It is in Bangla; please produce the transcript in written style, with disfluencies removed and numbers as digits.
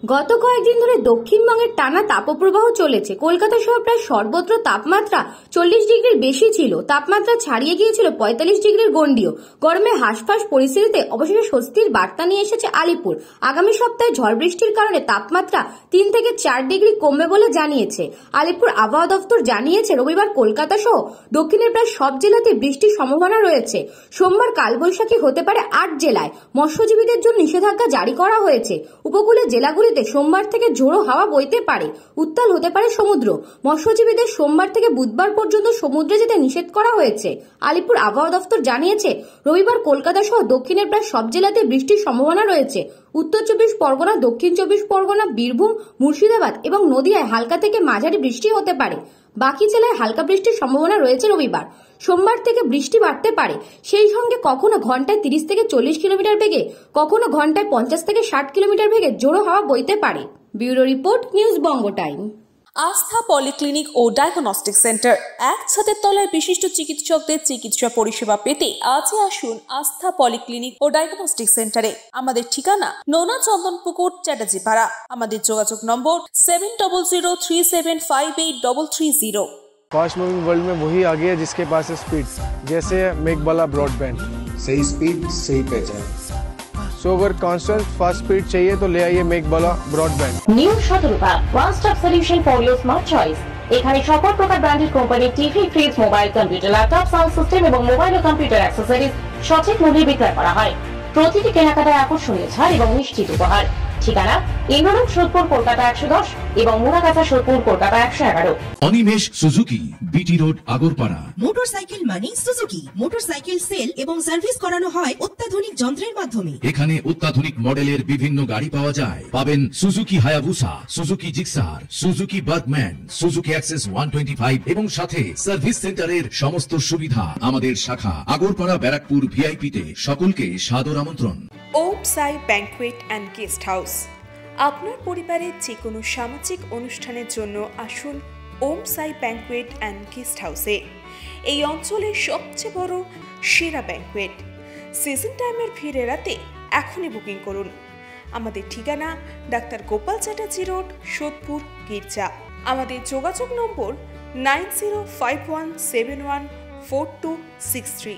গত কয়েকদিন ধরে দক্ষিণবঙ্গের টানা তাপপ্রবাহ চলেছে। কলকাতা সহ প্রায় সর্বত্র তাপমাত্রা 40 ডিগ্রির বেশি ছিল। তাপমাত্রা ছাড়িয়ে গিয়েছিল 45 ডিগ্রির গণ্ডিও। গরমে হাঁসফাঁস পরিস্থিতিতে অবশেষে স্বস্তির বার্তা নিয়ে এসেছে আলিপুর। আগামী সপ্তাহে ঝড় বৃষ্টির কারণে তাপমাত্রা 3 থেকে 4 ডিগ্রি কমবে বলে জানিয়েছে আলিপুর আবহাওয়া দপ্তর। জানিয়েছে রবিবার কলকাতা সহ দক্ষিণের প্রায় সব জেলাতে বৃষ্টির সম্ভাবনা রয়েছে। সোমবার কালবৈশাখী হতে পারে 8 জেলায়। মৎস্যজীবীদের জন্য নিষেধাজ্ঞা জারি করা হয়েছে। উপকূলের জেলাগুলি সোমবার থেকে ঝোড়ো হাওয়া বইতে পারে, উত্তাল হতে পারে সমুদ্র। মৎস্যজীবীদের সোমবার থেকে বুধবার পর্যন্ত সমুদ্রে যেতে নিষেধ করা হয়েছে। আলিপুর আবহাওয়া দপ্তর জানিয়েছে রবিবার কলকাতা সহ দক্ষিণের প্রায় সব জেলাতে বৃষ্টির সম্ভাবনা রয়েছে। উত্তর 24 পরগনা, দক্ষিণ 24 পরগনা, বীরভূম, মুর্শিদাবাদ এবং নদিয়ায় হালকা থেকে মাঝারি বৃষ্টি হতে পারে। বাকি জেলায় হালকা বৃষ্টির সম্ভাবনা রয়েছে। রবিবার সোমবার থেকে বৃষ্টি বাড়তে পারে, সেই সঙ্গে কখনো ঘন্টায় 30 থেকে 40 কিলোমিটার বেগে, কখনো ঘন্টায় 50 থেকে 60 কিলোমিটার বেগে জোড়ো হাওয়া বইতে পারে। ব্যুরো রিপোর্ট, নিউজ বঙ্গ টাইম। আস্থা পলিক্লিনিক ও ডায়াগনস্টিক সেন্টার, এক ছাদের তলায় বিশিষ্ট চিকিৎসকদের চিকিৎসা পরিষেবা পেতে আজই আসুন আস্থা পলিক্লিনিক ও ডায়াগনস্টিক সেন্টারে। আমাদের ঠিকানা নোনা চন্দনপুকুর, চ্যাটার্জিপাড়া। আমাদের যোগাযোগ নম্বর 7003758330। फास्ट मूविंग वर्ल्ड में वही आगे है जिसके पास है स्पीड, जैसे मेघबाला ब्रॉडबैंड। सही स्पीड, सही पहचान। सो अगर कांस्टेंट फास्ट स्पीड चाहिए तो ले आइए मेघबाला ब्रॉडबैंड। নিউ সতর্কতা, one stop solution for your smart choice. এখানে সকল প্রকার ব্র্যান্ডেড কোম্পানির TV, fridge, mobile, computer, laptop, sound system এবং মোবাইল ও কম্পিউটার অ্যাক্সেসরিজ সঠিক মূল্যে বিক্রয় করা হয়। প্রতিটি কেনাকাটায় আকর্ষণীয় ছাড় এবং নিশ্চিত উপহার। ঠিকানা ইন্দ্রনগর, সোদপুর, কলকাতা 110 এবং Muragachha, Sodepur, Kolkata 111। Animesh Suzuki, BT road, Agarpara. Motorcycle মানে সুজুকি। মোটরসাইকেল সেল এবং সার্ভিস করানো হয় অত্যাধুনিক যন্ত্রের মাধ্যমে। এখানে অত্যাধুনিক মডেলের বিভিন্ন গাড়ি পাওয়া যায়। পাবেন Suzuki Hayabusa, Suzuki Gixxer, Suzuki Bergman, Suzuki access 125 এবং সাথে সার্ভিস সেন্টারের সমস্ত সুবিধা। আমাদের শাখা আগরপাড়া, ব্যারাকপুর ভিআইপি তে। সকলকে সাদর আমন্ত্রণ। ওম সাই ব্যাংকুয়েট অ্যান্ড গেস্ট হাউস। আপনার পরিবারের যে কোনো সামাজিক অনুষ্ঠানের জন্য আসুন ওম সাই ব্যাংকুয়েট অ্যান্ড গেস্ট হাউসে। এই অঞ্চলের সবচেয়ে বড় সেরা ব্যাংকুয়েট। সিজন টাইমের ভিড় এড়াতে এখনই বুকিং করুন। আমাদের ঠিকানা ডাক্তার গোপাল চ্যাটার্জি রোড, সোদপুর, গির্জা। আমাদের যোগাযোগ নম্বর 9051714263।